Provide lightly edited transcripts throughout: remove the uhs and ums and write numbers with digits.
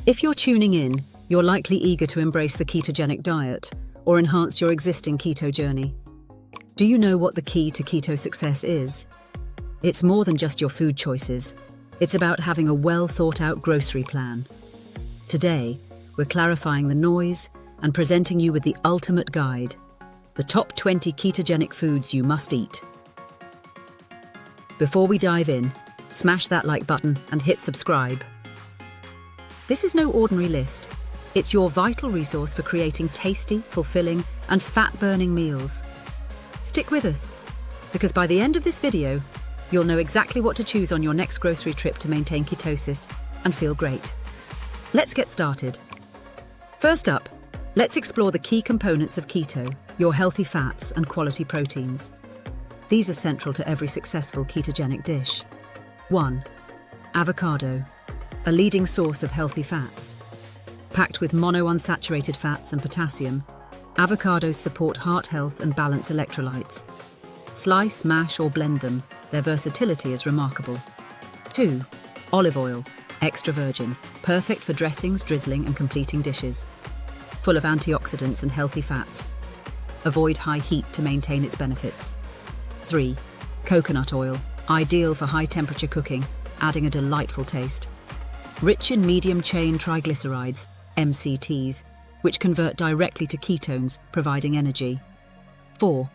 If you're tuning in, you're likely eager to embrace the ketogenic diet or enhance your existing keto journey. Do you know what the key to keto success is? It's more than just your food choices. It's about having a well-thought-out grocery plan. Today, we're clarifying the noise and presenting you with the ultimate guide, the top 20 ketogenic foods you must eat. Before we dive in, smash that like button and hit subscribe. This is no ordinary list. It's your vital resource for creating tasty, fulfilling, and fat-burning meals. Stick with us, because by the end of this video, you'll know exactly what to choose on your next grocery trip to maintain ketosis and feel great. Let's get started. First up, let's explore the key components of keto, your healthy fats and quality proteins. These are central to every successful ketogenic dish. 1. Avocado, a leading source of healthy fats. Packed with monounsaturated fats and potassium, avocados support heart health and balance electrolytes. Slice, mash, or blend them. Their versatility is remarkable. 2. Olive oil, extra virgin, perfect for dressings, drizzling, and completing dishes. Full of antioxidants and healthy fats. Avoid high heat to maintain its benefits. 3. Coconut oil, ideal for high-temperature cooking, adding a delightful taste. Rich in medium-chain triglycerides, MCTs, which convert directly to ketones, providing energy. 4.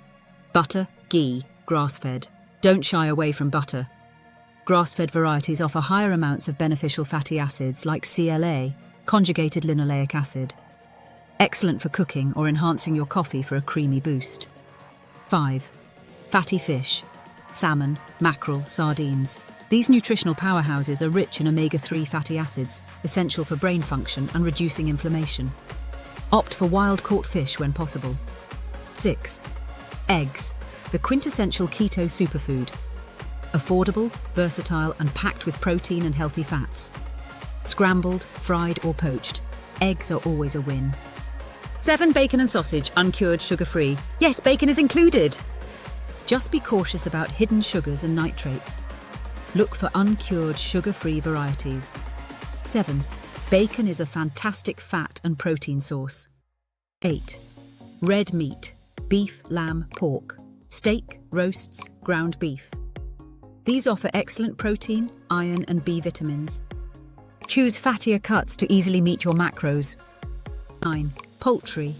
Butter, ghee, grass-fed. Don't shy away from butter. Grass-fed varieties offer higher amounts of beneficial fatty acids like CLA, conjugated linoleic acid. Excellent for cooking or enhancing your coffee for a creamy boost. 5. Fatty fish, salmon, mackerel, sardines. These nutritional powerhouses are rich in omega-3 fatty acids, essential for brain function and reducing inflammation. Opt for wild-caught fish when possible. 6. Eggs, the quintessential keto superfood. Affordable, versatile, and packed with protein and healthy fats. Scrambled, fried, or poached, eggs are always a win. 7. Bacon and sausage, uncured, sugar-free. Yes, bacon is included! Just be cautious about hidden sugars and nitrates. Look for uncured, sugar-free varieties. 7. Bacon is a fantastic fat and protein source. 8. Red meat, beef, lamb, pork, steak, roasts, ground beef. These offer excellent protein, iron, and B vitamins. Choose fattier cuts to easily meet your macros. 9. Poultry,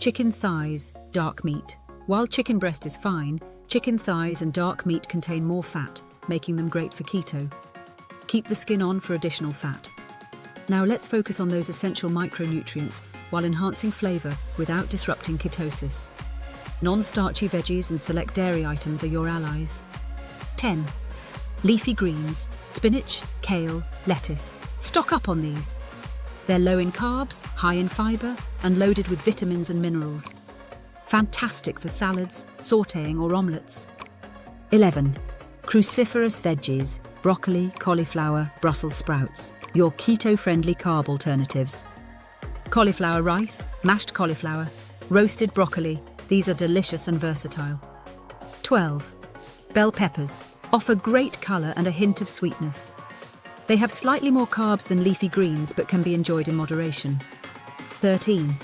chicken thighs, dark meat. While chicken breast is fine, chicken thighs and dark meat contain more fat, making them great for keto. Keep the skin on for additional fat. Now let's focus on those essential micronutrients while enhancing flavor without disrupting ketosis. Non-starchy veggies and select dairy items are your allies. 10. Leafy greens, spinach, kale, lettuce. Stock up on these. They're low in carbs, high in fiber, and loaded with vitamins and minerals. Fantastic for salads, sautéing, or omelettes. 11. Cruciferous veggies, broccoli, cauliflower, Brussels sprouts, your keto-friendly carb alternatives. Cauliflower rice, mashed cauliflower, roasted broccoli, these are delicious and versatile. 12. Bell peppers, offer great colour and a hint of sweetness. They have slightly more carbs than leafy greens but can be enjoyed in moderation. 13.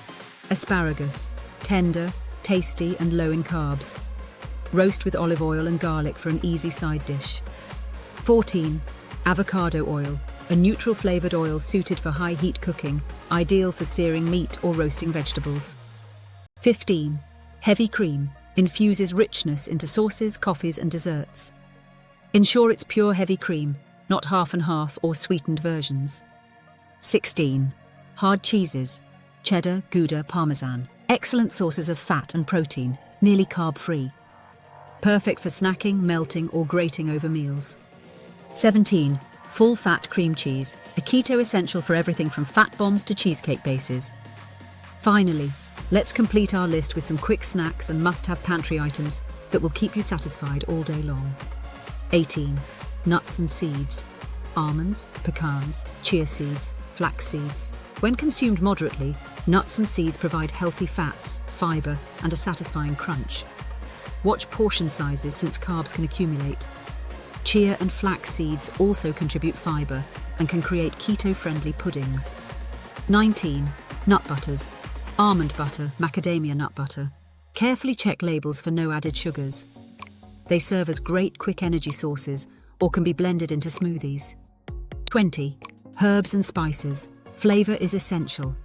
Asparagus, tender, tasty and low in carbs. Roast with olive oil and garlic for an easy side dish. 14. Avocado oil, a neutral flavoured oil suited for high heat cooking, ideal for searing meat or roasting vegetables. 15. Heavy cream, infuses richness into sauces, coffees and desserts. Ensure it's pure heavy cream, not half and half or sweetened versions. 16. Hard cheeses, cheddar, Gouda, Parmesan, excellent sources of fat and protein, nearly carb-free. Perfect for snacking, melting, or grating over meals. 17. Full-fat cream cheese, a keto essential for everything from fat bombs to cheesecake bases. Finally, let's complete our list with some quick snacks and must-have pantry items that will keep you satisfied all day long. 18. Nuts and seeds, almonds, pecans, chia seeds, flax seeds. When consumed moderately, nuts and seeds provide healthy fats, fiber, and a satisfying crunch. Watch portion sizes since carbs can accumulate. Chia and flax seeds also contribute fiber and can create keto-friendly puddings. 19. Nut butters. Almond butter, macadamia nut butter. Carefully check labels for no added sugars. They serve as great quick energy sources or can be blended into smoothies. 20. Herbs and spices. Flavor is essential.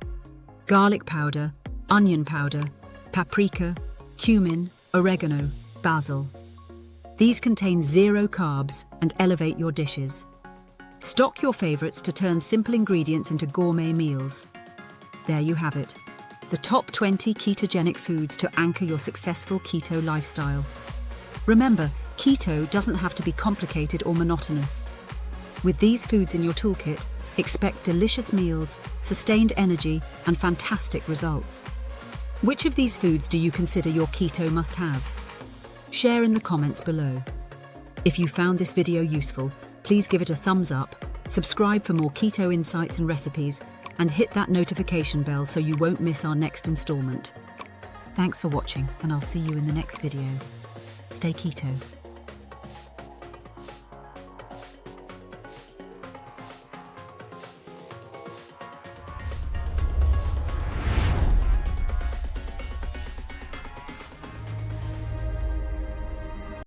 Garlic powder, onion powder, paprika, cumin, oregano, basil. These contain 0 carbs and elevate your dishes. Stock your favorites to turn simple ingredients into gourmet meals. There you have it. The top 20 ketogenic foods to anchor your successful keto lifestyle. Remember, keto doesn't have to be complicated or monotonous. With these foods in your toolkit, expect delicious meals, sustained energy, and fantastic results. Which of these foods do you consider your keto must-have? Share in the comments below. If you found this video useful, please give it a thumbs up, subscribe for more keto insights and recipes, and hit that notification bell so you won't miss our next installment. Thanks for watching, and I'll see you in the next video. Stay keto.